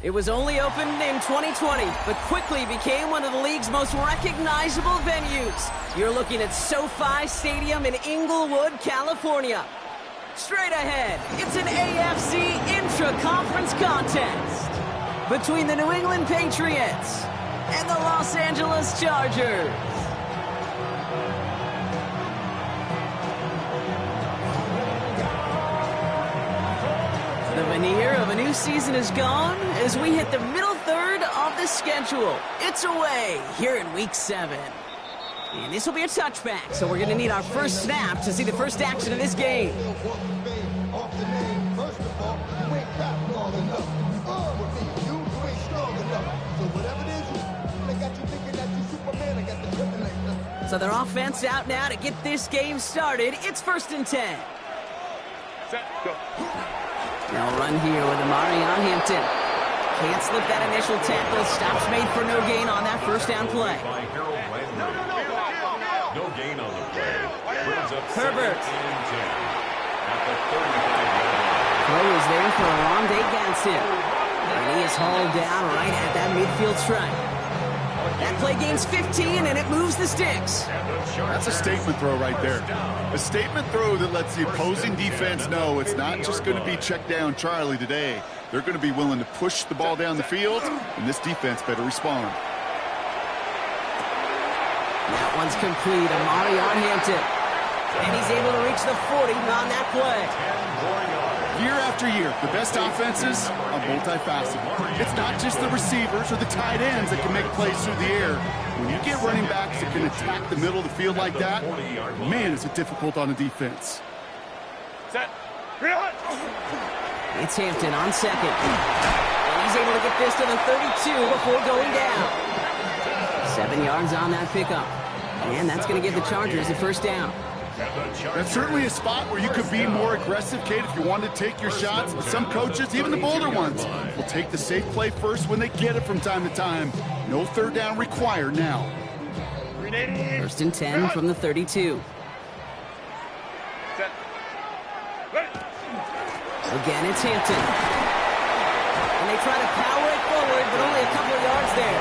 It was only opened in 2020, but quickly became one of the league's most recognizable venues. You're looking at SoFi Stadium in Inglewood, California. Straight ahead, it's an AFC intra-conference contest between the New England Patriots and the Los Angeles Chargers. The veneer of a new season is gone as we hit the middle third of the schedule. It's away here in Week 7. And this will be a touchback, so we're going to need our first snap to see the first action of this game. So their offense out now to get this game started. It's 1st and 10. Set, go. They'll run here with Amarion Hampton. Can't slip that initial tackle. Stops made for no gain on that first down play. No gain on the play. Herbert. Throw is there for Rondé Gadsden. And he is hauled down right at that midfield stripe. That play gains 15, and it moves the sticks. That's a statement throw right there. A statement throw that lets the opposing defense know it's not just going to be check down Charlie today. They're going to be willing to push the ball down the field, and this defense better respond. That one's complete. Amarion Hampton. And he's able to reach the 40 on that play. Year after year, the best offenses are multifaceted. It's not just the receivers or the tight ends that can make plays through the air. When you get running backs that can attack the middle of the field like that, man, is it difficult on the defense. Set. It's Hampton on second. And he's able to get this to the 32 before going down. 7 yards on that pickup. And that's going to give the Chargers a first down. That's certainly a spot where you could be more aggressive, Kate, if you wanted to take your shots. But some coaches, even the bolder ones, will take the safe play first when they get it from time to time. No third down required now. 1st and 10 from the 32. Again, it's Hampton. And they try to power it forward, but only a couple of yards there.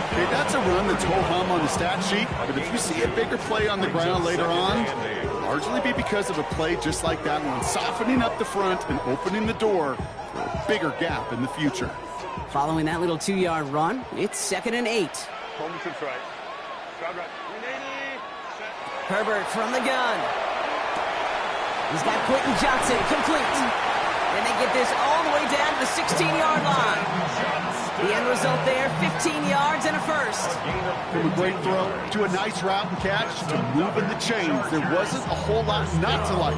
Okay, that's a run that's ho-hum on the stat sheet, but if you see a bigger play on the ground later on, it'll largely be because of a play just like that one, softening up the front and opening the door for a bigger gap in the future. Following that little 2-yard run, it's 2nd and 8. Herbert from the gun. He's got Quentin Johnson complete. And they get this all the way down to the 16-yard line. The end result there, 15 yards and a first. From a great throw to a nice route and catch to moving the chains, there wasn't a whole lot not to like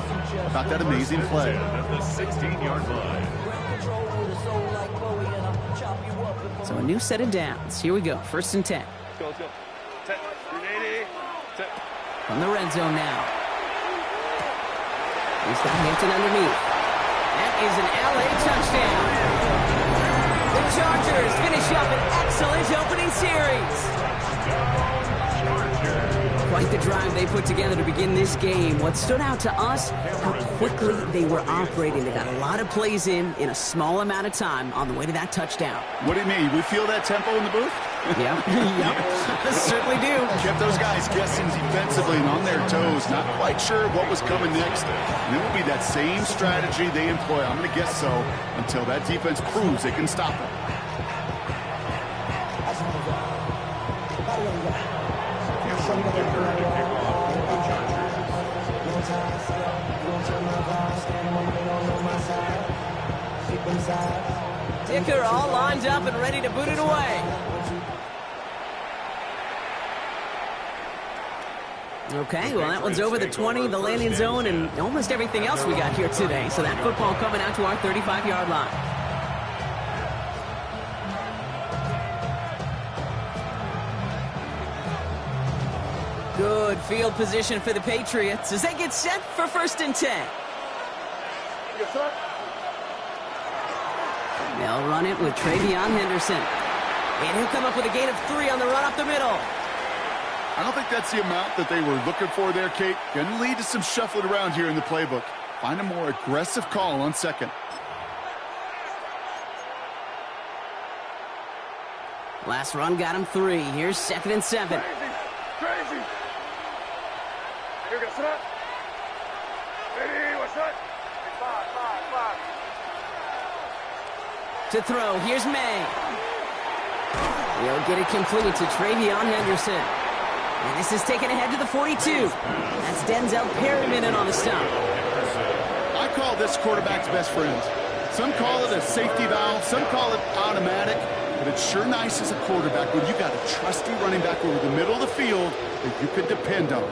about that amazing play. The 16-yard line. So a new set of downs. Here we go, 1st and 10. Go. Set. 380. Set. From the red zone now. He's got Hampton underneath. That is an LA touchdown. The Chargers finish up an excellent opening series. Quite the drive they put together to begin this game. What stood out to us, how quickly they were operating. They got a lot of plays in a small amount of time on the way to that touchdown. What do you mean? We feel that tempo in the booth? Yeah, yep, certainly do. Kept those guys guessing defensively and on their toes, not quite sure what was coming next. And it will be that same strategy they employ, I'm going to guess so, until that defense proves they can stop it. Dicker all lined up and ready to boot it away. Okay, well, that one's over the 20, the landing zone, and almost everything else we got here today. So that football coming out to our 35-yard line. Good field position for the Patriots as they get set for 1st and 10. Yes, sir. They'll run it with Travion Henderson. And he'll come up with a gain of 3 on the run up the middle. I don't think that's the amount that they were looking for there, Kate. Going to lead to some shuffling around here in the playbook. Find a more aggressive call on second. Last run got him 3. Here's 2nd and 7. Crazy. Here goes set up. Ready, what's that? 5. To throw, here's May. He'll get it complete to Travion Henderson. And this is taken ahead to the 42. That's Denzel Perryman in on the stop. I call this quarterback's best friend. Some call it a safety valve, some call it automatic, but it's sure nice as a quarterback when you got a trusty running back over the middle of the field that you can depend on.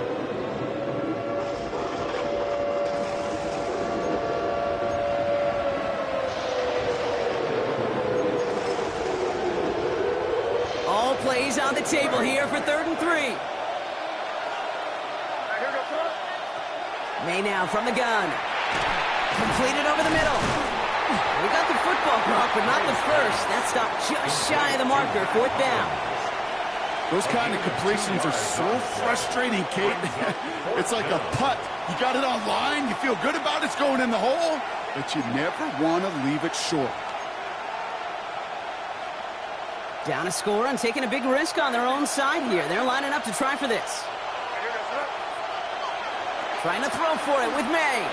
All plays on the table here for 3rd and 3. May now from the gun. Completed over the middle. We got the football, Brock, but not the first. That stopped just shy of the marker. 4th down. Those kind of completions are so frustrating, Kate. It's like a putt. You got it on line, you feel good about it's going in the hole, but you never want to leave it short. Down a score and taking a big risk on their own side here. They're lining up to try for this. Trying to throw for it with May.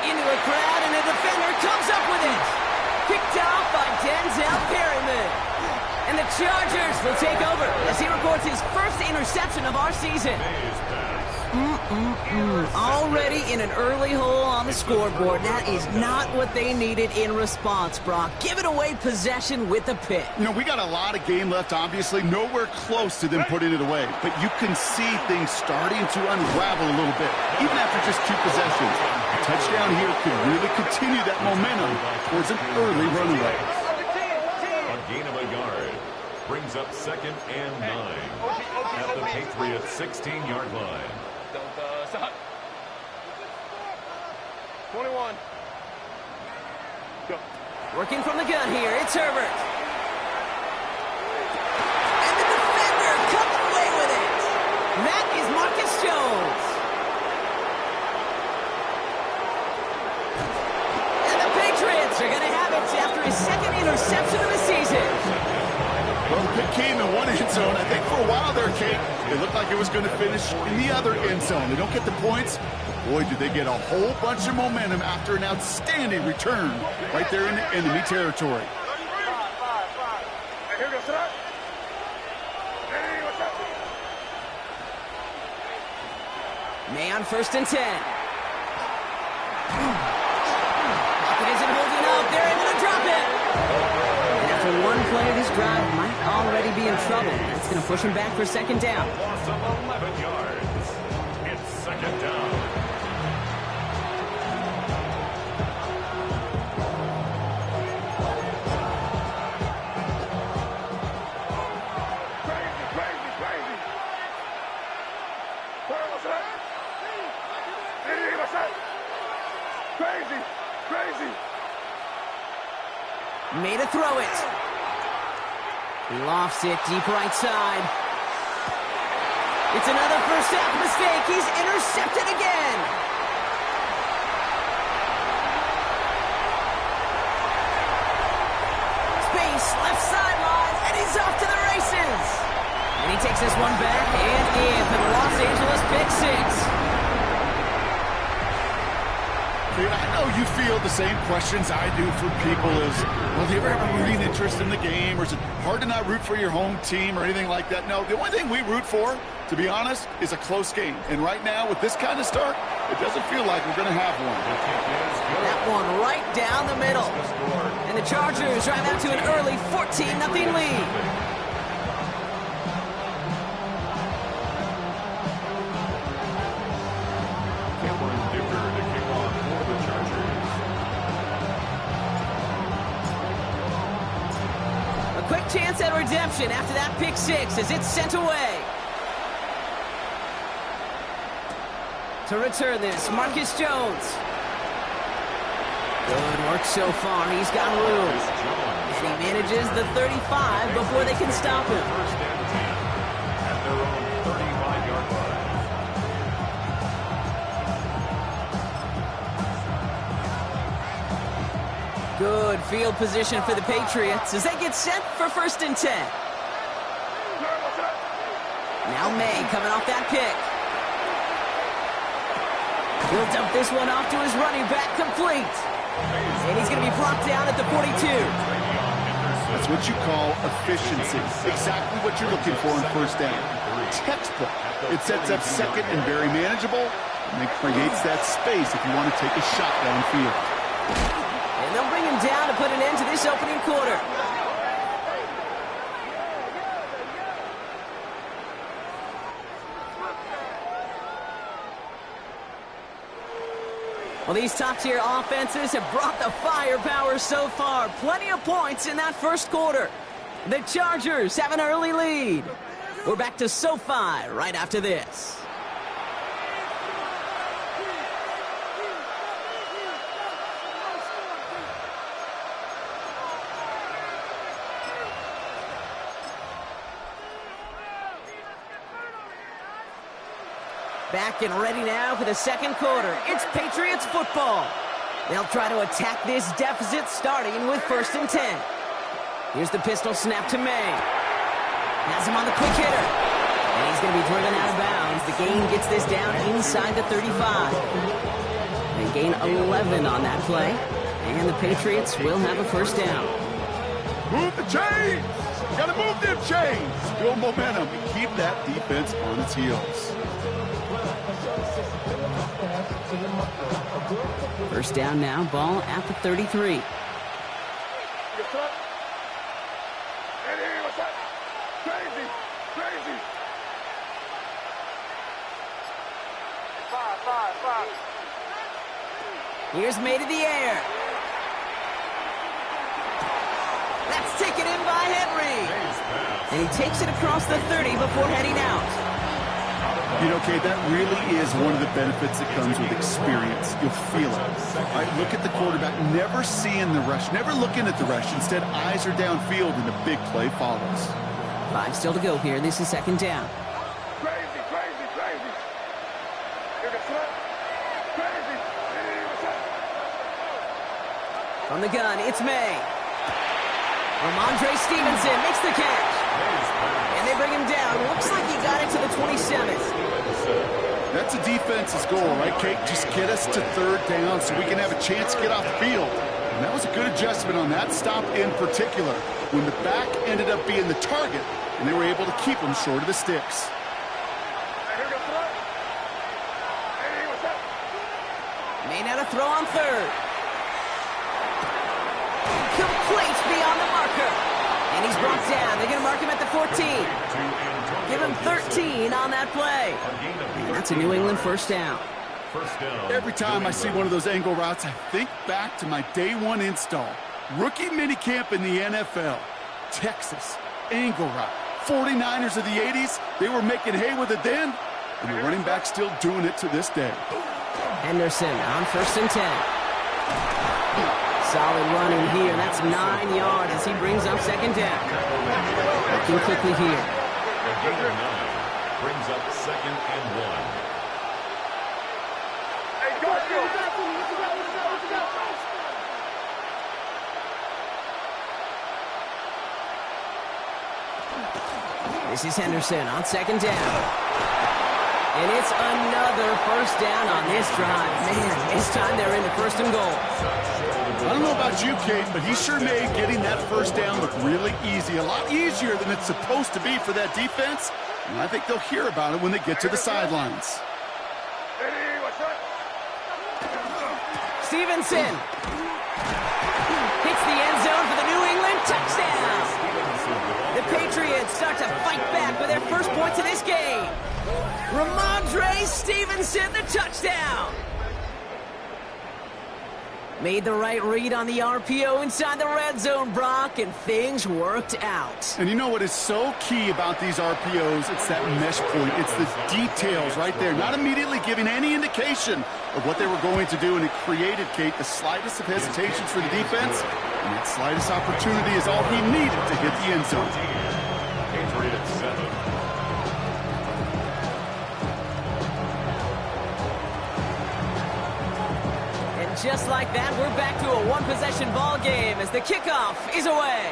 Into a crowd, and the defender comes up with it. Picked off by Denzel Perryman. And the Chargers will take over as he records his first interception of our season. Already in an early hole on the scoreboard. That is not what they needed in response, Brock. Giving away possession with a pick. You know, we got a lot of game left, obviously. Nowhere close to them putting it away. But you can see things starting to unravel a little bit, even after just 2 possessions. A touchdown here could really continue that momentum towards an early runaway. A gain of a yard brings up 2nd and 9 at the Patriots' 16-yard line. Stop. 21. Go. Working from the gun here, it's Herbert. And the defender comes away with it. That is Marcus Jones. And the Patriots are going to have it after his 2nd interception of the season. Well, the pick came in one end zone. I think for a while there, Kate, it looked like it was going to finish in the other end zone. They don't get the points. Boy, did they get a whole bunch of momentum after an outstanding return right there in the enemy territory. Here goes set up. Hey, what's up? May on 1st and 10. Pocket isn't holding up. They're able to drop it. After one play, this drive might already be in trouble. That's going to push him back for 2nd down. Loss of 11 yards. It's 2nd down. Crazy. What's that? Hey, what's that? Crazy. Made to throw it. He lofts it deep right side. It's another first half mistake. He's intercepted again. Space, left sideline, and he's off to the races. And he takes this one back and in for the Los Angeles pick 6. I know you feel the same questions I do from people as, well, do you ever have a rooting interest in the game, or is it hard to not root for your home team or anything like that? No, the only thing we root for, to be honest, is a close game. And right now, with this kind of start, it doesn't feel like we're going to have one. That one right down the middle. And the Chargers drive out to an early 14-0 lead. Quick chance at redemption after that pick 6 as it's sent away. To return this, Marcus Jones. Good work so far. He's got room. And he manages the 35 before they can stop him. First and 10 at their own 35-yard line. Good field position for the Patriots as they get set for 1st and 10. Now May coming off that pick. He'll dump this one off to his running back, complete. And he's going to be brought down at the 42. That's what you call efficiency. Exactly what you're looking for in first down. Textbook. It sets up second and very manageable, and it creates that space if you want to take a shot downfield. And they'll bring him down to put an end to this opening quarter. Well, these top-tier offenses have brought the firepower so far. Plenty of points in that first quarter. The Chargers have an early lead. We're back to SoFi right after this. Back and ready now for the second quarter. It's Patriots football. They'll try to attack this deficit starting with 1st and 10. Here's the pistol snap to May. Has him on the quick hitter. And he's going to be driven out of bounds. The gain gets this down inside the 35. They gain 11 on that play. And the Patriots will have a first down. Move the chains! Gotta move them chains! Build momentum and keep that defense on its heels. First down now, ball at the 33. Here's May to the air. That's taken in by Henry. And he takes it across the 30 before heading out. You know, Kate, that really is one of the benefits that comes with experience. You'll feel it. All right, look at the quarterback, never seeing the rush, never looking at the rush. Instead, eyes are downfield, and the big play follows. 5 still to go here. This is second down. Crazy. From the gun, it's May. Ramondre Stevenson makes the catch. And they bring him down. Looks like he got it to the 27th. That's a defense's goal, right, Kate? Just get us to 3rd down so we can have a chance to get off the field. And that was a good adjustment on that stop in particular, when the back ended up being the target, and they were able to keep him short of the sticks. May not a throw on 3rd. Complete beyond the marker. And he's brought down. They're going to mark him at the 14. Give him 13 on that play. And that's a New England first down. Every time I see one of those angle routes, I think back to my day one install. Rookie minicamp in the NFL. Texas, angle route. 49ers of the 80s, they were making hay with it then, and the running back's still doing it to this day. Henderson on 1st and 10. Solid running here. That's 9 yards as he brings up second down. Looking quickly here. A gain of 9 brings up 2nd and 1. Hey, go! This is Henderson on second down. And it's another first down on this drive. Man, this time they're in the 1st and goal. I don't know about you, Kate, but he sure made getting that first down look really easy. A lot easier than it's supposed to be for that defense. And I think they'll hear about it when they get to the sidelines. Stevenson hits the end zone for the New England touchdown. The Patriots start to fight back with their first points of this game. Ramondre Stevenson, the touchdown. Made the right read on the RPO inside the red zone, Brock, and things worked out. And you know what is so key about these RPOs? It's that mesh point. It's the details right there, not immediately giving any indication of what they were going to do, and it created, Kate, the slightest of hesitations for the defense, and that slightest opportunity is all he needed to hit the end zone. Patriots 7. Just like that, we're back to a one-possession ball game as the kickoff is away.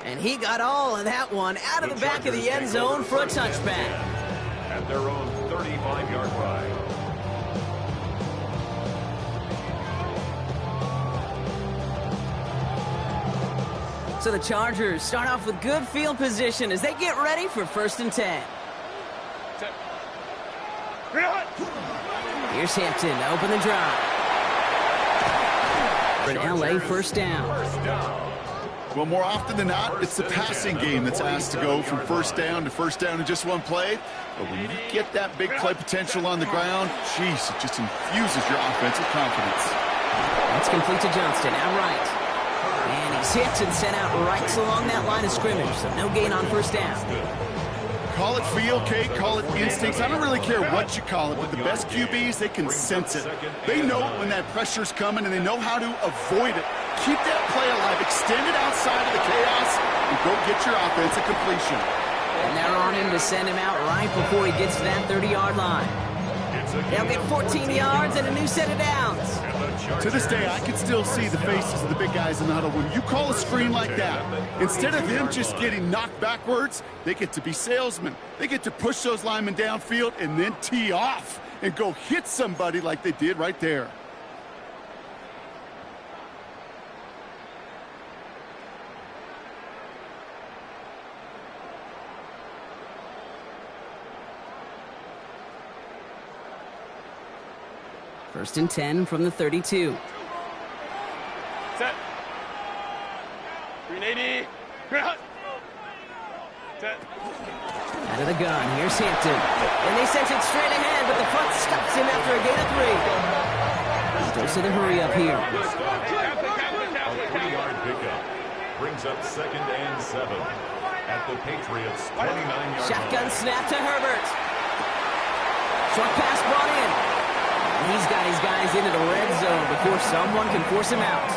And he got all of that one out of the back of the end zone for a touchback. At their own 35-yard line. So the Chargers start off with good field position as they get ready for 1st and 10. Here's Hampton to open the drive. For an LA first down. Well, more often than not, it's the passing game that's asked to go from first down in just one play. But when you get that big play potential on the ground, geez, it just infuses your offensive confidence. That's complete to Johnston, out right. And he's hit and sent out right along that line of scrimmage, so no gain on first down. Call it feel, Kate, call it instincts. I don't really care what you call it, but the best QBs, they can sense it. They know when that pressure's coming, and they know how to avoid it. Keep that play alive, extend it outside of the chaos, and go get your offense a completion. And they're on him to send him out right before he gets to that 30-yard line. They'll get 14 yards and a new set of downs. To this day, I can still see the faces of the big guys in the huddle. When you call a screen like that, instead of them just getting knocked backwards, they get to be salesmen. They get to push those linemen downfield and then tee off and go hit somebody like they did right there. First and 10 from the 32. Set. 380. Set. Out of the gun, here's Hampton. And they sent it straight ahead, but the front stops him after a gain of 3. Goes to the hurry up here. A 3-yard pickup brings up 2nd and 7 at the Patriots' 29-yard line. Shotgun snap to Herbert. Short pass brought in. He's got his guys into the red zone before someone can force him out.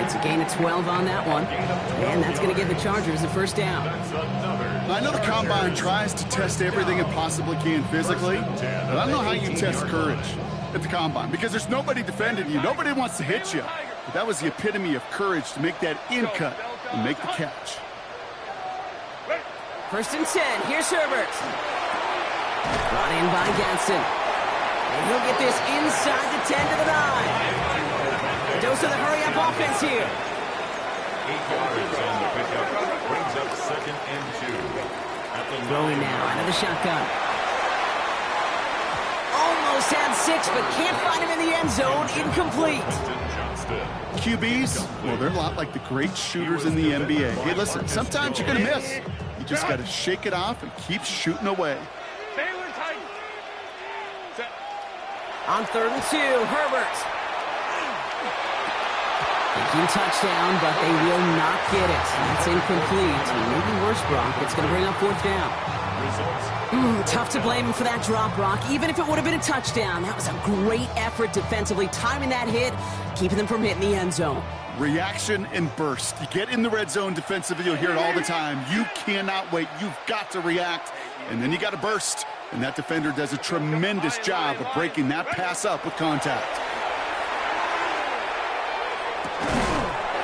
It's a gain of 12 on that one. And that's going to give the Chargers the first down. I know the Combine tries to test everything it possibly can physically, but I don't know how you test courage at the Combine because there's nobody defending you. Nobody wants to hit you. But that was the epitome of courage to make that in cut and make the catch. First and 10. Here's Herbert. Brought in by Ganson. And he'll get this inside the 10 to the 9. Dose of the hurry-up offense here. 8 yards on the pickup. Brings up 2nd and 2. At the Throwing now out of the shotgun. Almost had 6, but can't find him in the end zone. Incomplete. QBs, well, they're a lot like the great shooters in the NBA. Hey, listen, sometimes you're going to miss. You just got to shake it off and keep shooting away. On 3rd and 2, Herbert. Thinking touchdown, but they will not get it. That's incomplete. Maybe worse, Brock. It's going to bring up 4th down. Tough to blame him for that drop, Brock. Even if it would have been a touchdown, that was a great effort defensively, timing that hit, keeping them from hitting the end zone. Reaction and burst. You get in the red zone defensively, you'll hear it all the time. You cannot wait. You've got to react, and then you got to burst. And that defender does a tremendous job of breaking that pass up with contact.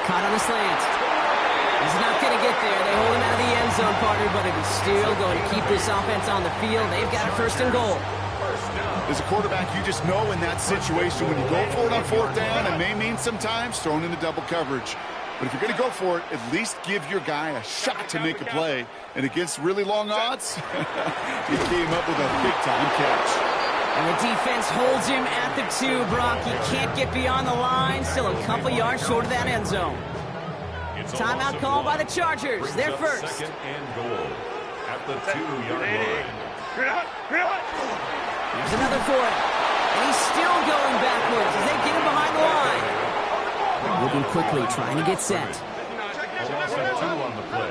Caught on a slant. He's not going to get there. They hold him out of the end zone, partner, but it is still going to keep this offense on the field. They've got a 1st and goal. As a quarterback, you just know in that situation when you go for it on 4th down, it may mean sometimes throwing into double coverage. But if you're going to go for it, at least give your guy a shot to make a play. And against really long odds, he came up with a big-time catch. And the defense holds him at the 2, Brock. He can't get beyond the line. Still a couple yards short of that end zone. Timeout call by the Chargers. They're first. 2nd and goal at the 2-yard line. Here's another for him. And he's still going backwards as they get him behind the line. Moving quickly, trying to get set. A loss of 2 on the play.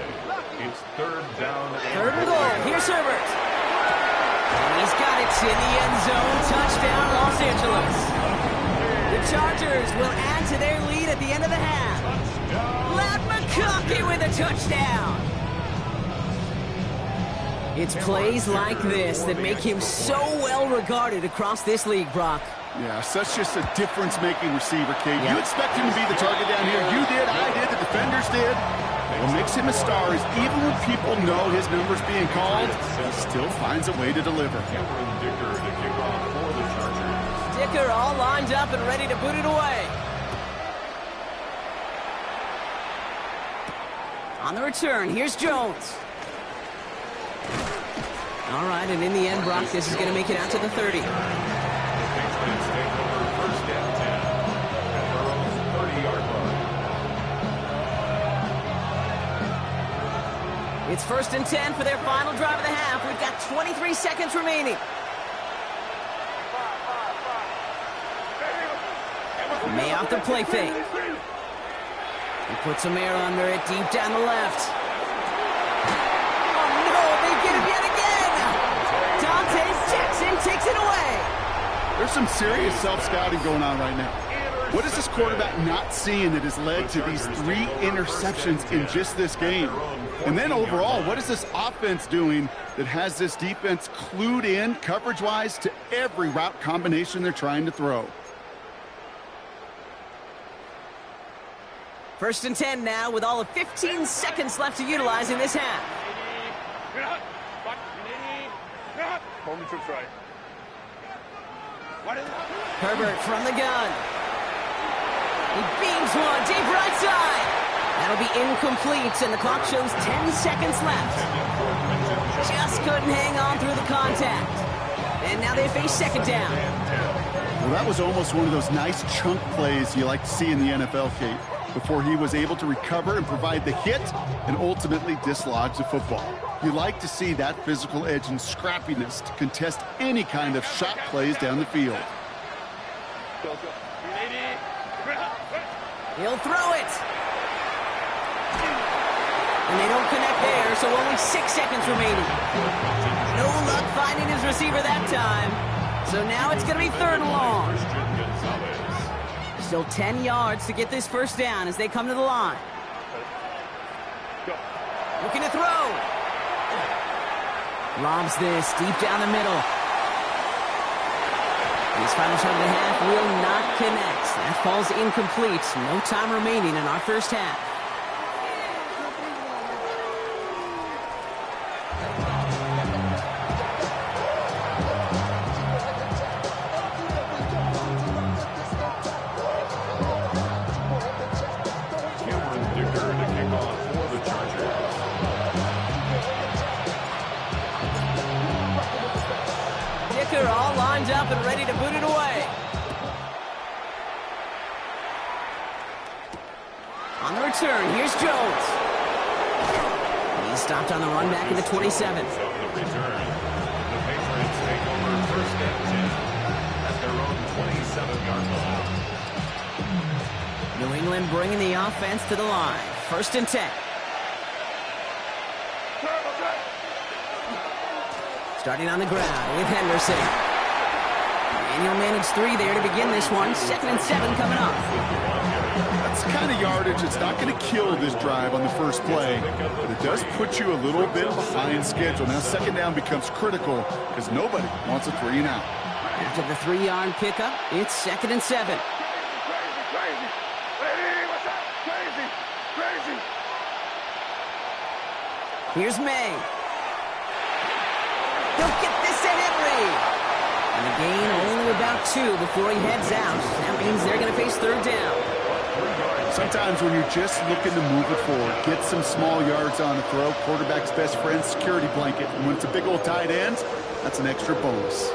It's 3rd down. 3rd and goal. Here's Herbert. And he's got it in the end zone. Touchdown, Los Angeles. The Chargers will add to their lead at the end of the half. Ladd McConkey with a touchdown. It's plays like this that make him so well regarded across this league, Brock. Yeah, such just a difference-making receiver, Kate. You expect him to be the target down here. You did, I did, the defenders did. What makes him a star is even when people know his number's being called, he still finds a way to deliver. Dicker all lined up and ready to boot it away. On the return, here's Jones. All right, and in the end, Brock, this is going to make it out to the 30. It's 1st and 10 for their final drive of the half. We've got 23 seconds remaining. May off the play fake. He puts some air under it deep down the left. Oh no, they get him yet again! Dante Jackson takes it away. There's some serious self-scouting going on right now. What is this quarterback not seeing that has led to these 3 interceptions in just this game? And then overall, what is this offense doing that has this defense clued in coverage-wise to every route combination they're trying to throw? 1st and 10 now with all of 15 seconds left to utilize in this half. Herbert from the gun. He beams one deep right side. That'll be incomplete, and the clock shows 10 seconds left. Just couldn't hang on through the contact. And now they face 2nd down. Well, that was almost one of those nice chunk plays you like to see in the NFL, Kate, before he was able to recover and provide the hit and ultimately dislodge the football. You like to see that physical edge and scrappiness to contest any kind of shot plays down the field. He'll throw it. And they don't connect there, so only 6 seconds remaining. No luck finding his receiver that time. So now it's going to be 3rd and long. Still 10 yards to get this 1st down as they come to the line. Looking to throw. Lobs this deep down the middle. This final shot of the half will not connect. That falls incomplete. No time remaining in our 1st half. All lined up and ready to boot it away. On the return, here's Jones. He's stopped on the run back in the 27. The return. The Patriots take over 1st and 10 at their own 27-yard line. New England bringing the offense to the line. 1st and 10. Starting on the ground with Henderson. And he'll manage 3 there to begin this one. 2nd and 7 coming up. That's the kind of yardage that's not going to kill this drive on the 1st play, but it does put you a little bit behind schedule. Now 2nd down becomes critical because nobody wants a 3 and out. After the 3-yard pickup, it's 2nd and 7. Here's May. He'll get this to Henry. And the gain only about 2 before he heads out. That means they're going to face 3rd down. Sometimes when you're just looking to move it forward, get some small yards on a throw, quarterback's best friend, security blanket. And when it's a big old tight end, that's an extra bonus.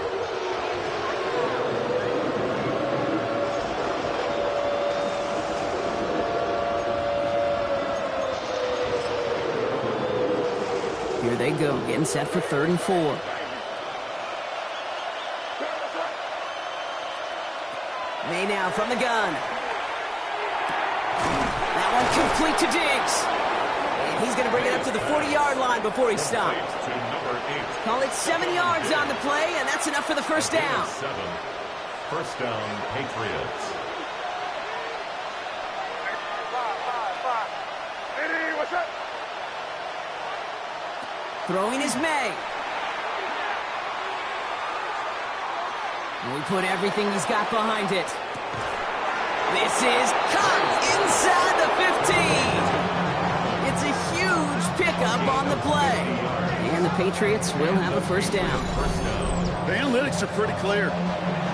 Here they go, getting set for 3rd and 4. May now from the gun. That one complete to Diggs. And he's going to bring it up to the 40-yard line before he stops. Call it 7 yards on the play, and that's enough for the 1st down. 1st down, Patriots. Throwing is May. And we put everything he's got behind it. This is caught inside the 15. It's a up on the play. And the Patriots will have a first down. The analytics are pretty clear.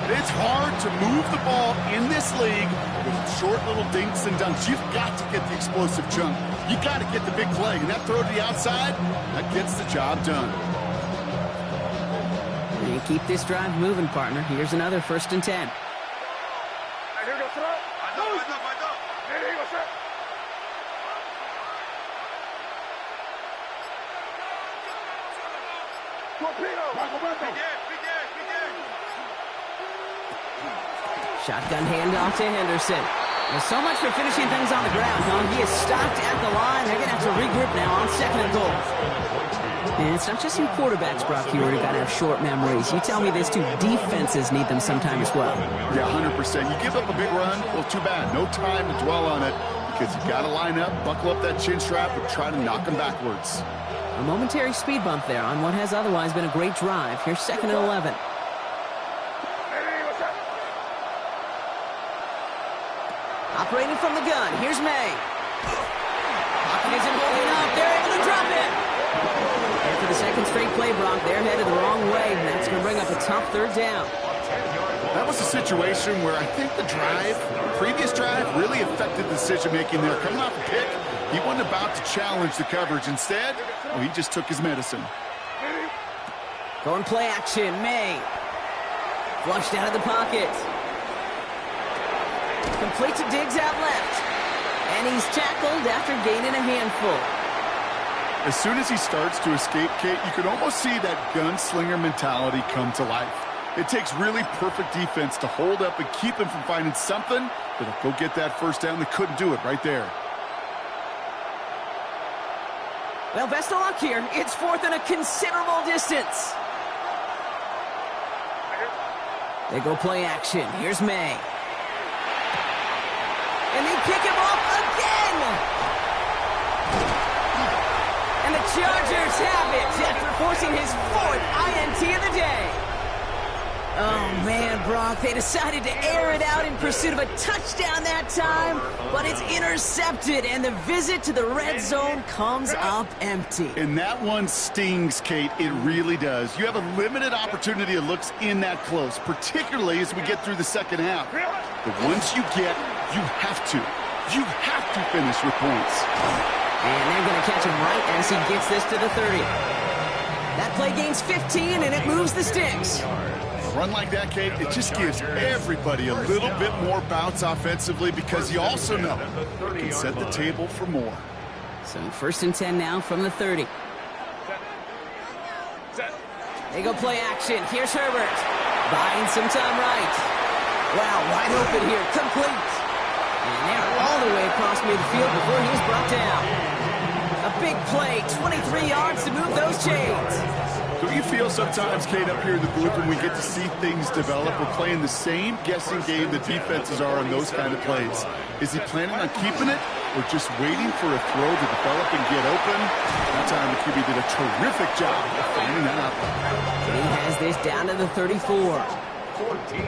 It's hard to move the ball in this league with short little dinks and dunks. You've got to get the explosive chunk. You got to get the big play. And that throw to the outside, that gets the job done. And keep this drive moving, partner. Here's another 1st and 10. Shotgun handoff to Henderson. Well, so much for finishing things on the ground, huh? He is stopped at the line. They're going to have to regroup now on 2nd and goal. And it's not just you quarterbacks, Brock, you got to have short memories. You tell me this too, defenses need them sometime as well. Yeah, 100%. You give up a big run, well, too bad. No time to dwell on it because you got to line up, buckle up that chin strap, and try to knock them backwards. A momentary speed bump there on what has otherwise been a great drive. Here's 2nd and 11. Operating from the gun, here's May. Pocket isn't holding up. They're able to drop it. And for the 2nd straight play, Brock, they're headed the wrong way, and that's going to bring up a tough 3rd down. That was a situation where I think the previous drive, really affected the decision-making there. Coming off a pick, he wasn't about to challenge the coverage. Instead, well, he just took his medicine. Going play action, May. Flushed out of the pocket. Complete to Diggs out left. And he's tackled after gaining a handful. As soon as he starts to escape, Kate, you can almost see that gunslinger mentality come to life. It takes really perfect defense to hold up and keep him from finding something that'll go get that 1st down. They couldn't do it right there. Well, best of luck here. It's 4th and a considerable distance. They go play action. Here's May. And they pick him off again! And the Chargers have it after forcing his 4th INT of the day. Oh, man, Brock, they decided to air it out in pursuit of a touchdown that time, but it's intercepted, and the visit to the red zone comes up empty. And that one stings, Kate. It really does. You have a limited opportunity of looks in that close, particularly as we get through the 2nd half. But once you get, you have to finish with points. And they're going to catch him right as he gets this to the 30. That play gains 15, and it moves the sticks. A run like that, Kate, it just gives everybody a little bit more bounce offensively because you also know it can set the table for more. So 1st and 10 now from the 30. They go play action. Here's Herbert. Buying some time right. Wow, wide open here. Complete. And they're all the way across midfield before he's brought down. A big play, 23 yards to move those chains. Don't you feel sometimes, Kate, up here in the booth when we get to see things develop, we're playing the same guessing game the defenses are on those kind of plays? Is he planning on keeping it or just waiting for a throw to develop and get open? That time the QB did a terrific job of finding that out. He has this down to the 34.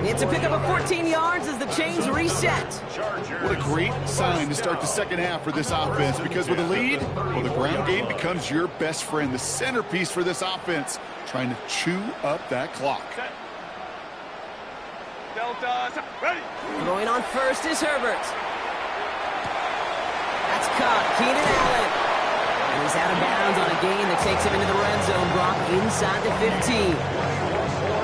It's a pickup of 14 yards as the chains reset. What a great sign to start the 2nd half for this offense, because with a lead, well, the ground game becomes your best friend, the centerpiece for this offense, trying to chew up that clock. Going on first is Herbert. That's caught. Keenan Allen. And he's out of bounds on a gain that takes him into the red zone, Brock, inside the 15.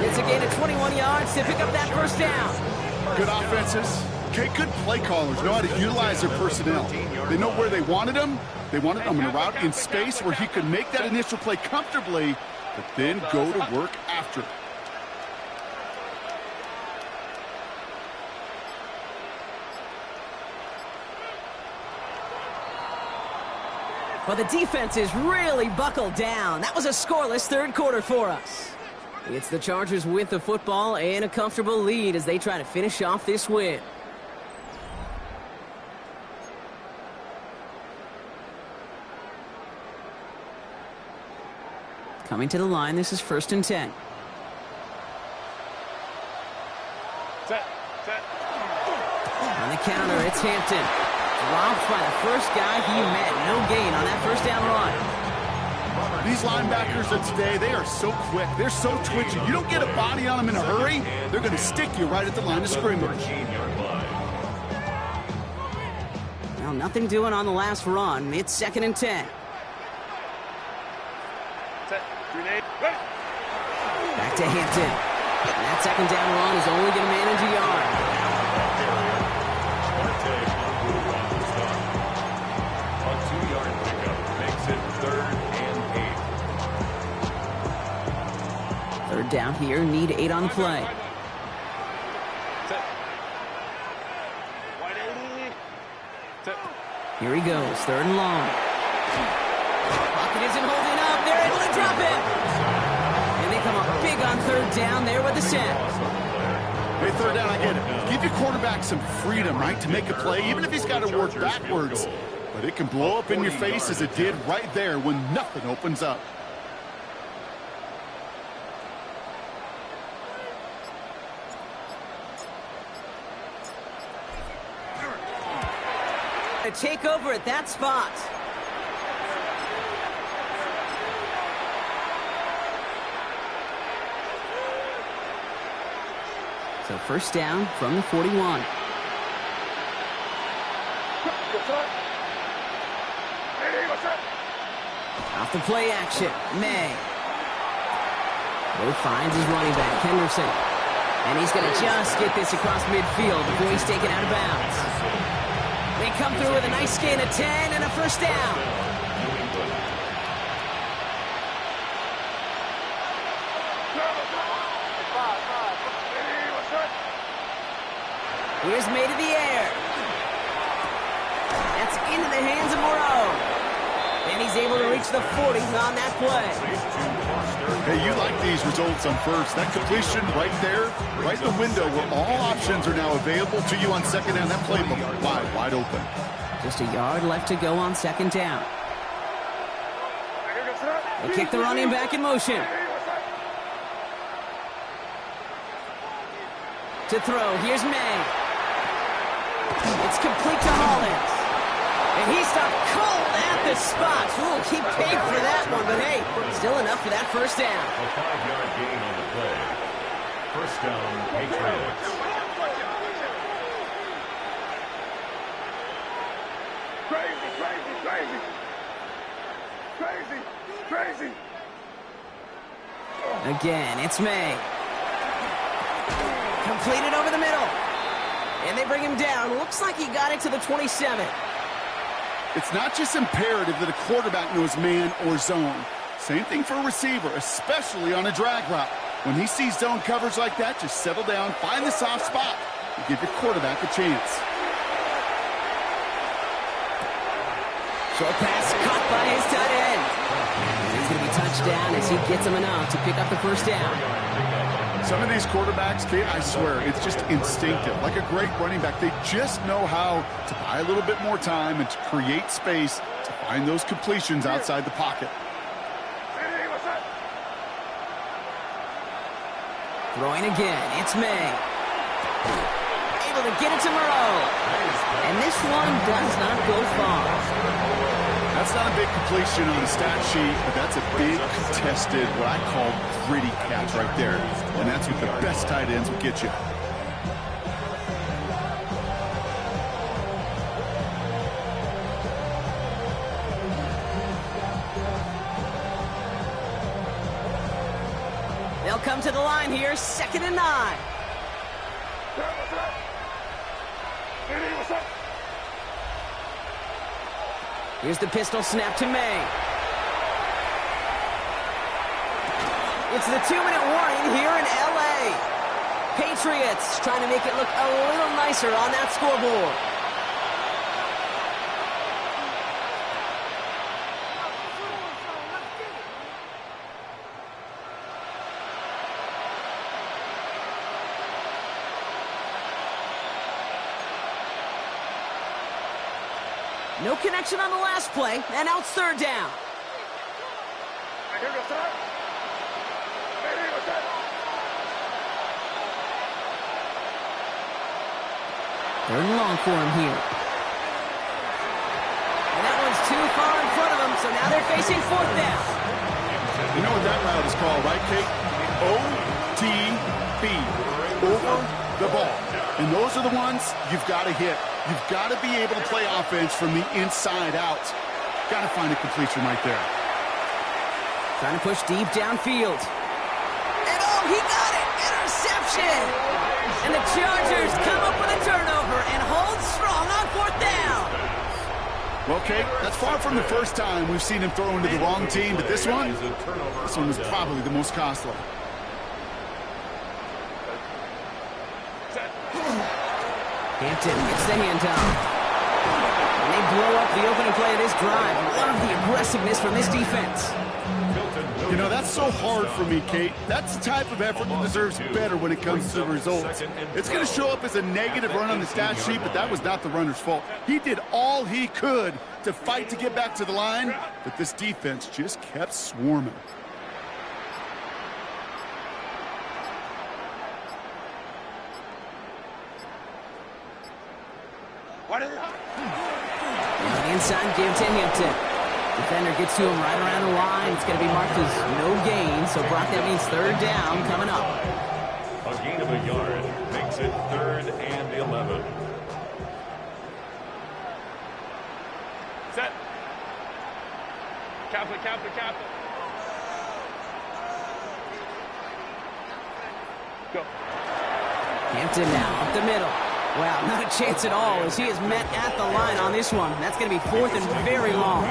It's a gain of 21 yards to pick up that 1st down. Good offenses. Okay, good play callers know how to utilize their personnel. They know where they wanted him. They wanted him in a route in space where he could make that initial play comfortably, but then go to work after it. Well, the defense is really buckled down. That was a scoreless 3rd quarter for us. It's the Chargers with the football and a comfortable lead as they try to finish off this win. Coming to the line, this is 1st and 10. On the counter, it's Hampton. Dropped by the first guy he met. No gain on that 1st down run. These linebackers of today, they are so quick. They're so twitchy. You don't get a body on them in a hurry, they're going to stick you right at the line of scrimmage. Well, nothing doing on the last run. It's 2nd and 10. Back to Hampton. And that 2nd down run is only going to manage a yard. A 2-yard pickup makes it 3rd and 8. 3rd down here, need 8 on the play. Here he goes, 3rd and long. Pocket isn't holding up. They're able to drop him. And they come up big on 3rd down there with the sack. Hey, 3rd down, I get it. Give your quarterback some freedom, right, to make a play, even if he's got to work backwards. But it can blow up in your face as it did right there when nothing opens up. To take over at that spot. So 1st down from the 41. Off the play action, May. Both finds his running back, Henderson. And he's going to just get this across midfield before he's taken out of bounds. They come through with a nice gain of 10 and a 1st down. Here's May to the air. That's into the hands of Moreau. And he's able to reach the 40 on that play. Hey, you like these results on 1st. That completion right there, right in the window where all options are now available to you on 2nd down. That playbook wide open. Just a yard left to go on 2nd down. They kick the running back in motion. To throw, here's May. It's complete to Hollins. And he stopped cold at the spot. Ooh, he paid for that one, but hey, still enough for that 1st down. A 5-yard gain on the play. 1st down, Patriots. Crazy. Again, it's May. Completed over the middle. And they bring him down. Looks like he got it to the 27. It's not just imperative that a quarterback knows man or zone. Same thing for a receiver, especially on a drag route. When he sees zone coverage like that, just settle down, find the soft spot, and give your quarterback a chance. Short pass caught by his tight end. And he's going to be touched down as he gets him enough to pick up the 1st down. Some of these quarterbacks, Kate, I swear, it's just instinctive. Like a great running back, they just know how to buy a little bit more time and to create space to find those completions outside the pocket. Throwing again, it's May. Able to get it to Moreau. And this one does not go far. That's not a big completion on the stat sheet, but that's a big contested, what I call gritty catch right there. And that's what the best tight ends will get you. They'll come to the line here, 2nd and 9. Here's the pistol snap to May. It's the 2-minute warning here in L.A. Patriots trying to make it look a little nicer on that scoreboard. No connection on the last play, and now it's 3rd down. Third and long for him here. And that one's too far in front of him, so now they're facing 4th down. You know what that route is called, right, Kate? OTB, over the ball. And those are the ones you've got to hit. You've got to be able to play offense from the inside out. Got to find a completion right there. Trying to push deep downfield. And oh, he got it! Interception! And the Chargers come up with a turnover and hold strong on 4th down. Well, Kate, that's far from the first time we've seen him throw into the wrong team, but this one was probably the most costly. Hampton gets the handoff. And they blow up the opening play of this drive. Love the aggressiveness from this defense. You know, that's so hard for me, Kate. That's the type of effort that deserves better when it comes to the results. It's going to show up as a negative run on the stat sheet, but that was not the runner's fault. He did all he could to fight to get back to the line, but this defense just kept swarming. Inside give to Hampton. Defender gets to him right around the line. It's going to be marked as no gain. So, Brock, that means 3rd down coming up. A gain of a yard makes it 3rd and 11. Set. Captain. Go. Hampton now up the middle. Wow, not a chance at all as he is met at the line on this one. That's going to be 4th and very long.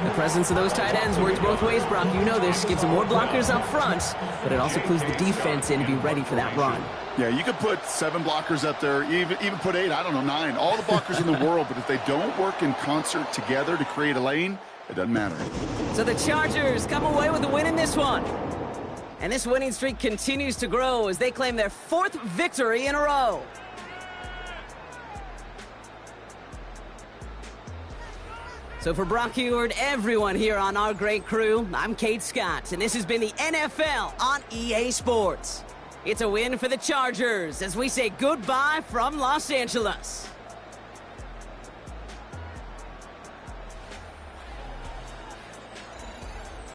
The presence of those tight ends works both ways, Brock. You know this. Gives them more blockers up front, but it also clues the defense in to be ready for that run. Yeah, you could put 7 blockers up there, even put 8, I don't know, 9. All the blockers in the world, but if they don't work in concert together to create a lane, it doesn't matter. So the Chargers come away with a win in this one. And this winning streak continues to grow as they claim their 4th victory in a row. So for Brock Huard, everyone here on our great crew, I'm Kate Scott, and this has been the NFL on EA Sports. It's a win for the Chargers as we say goodbye from Los Angeles.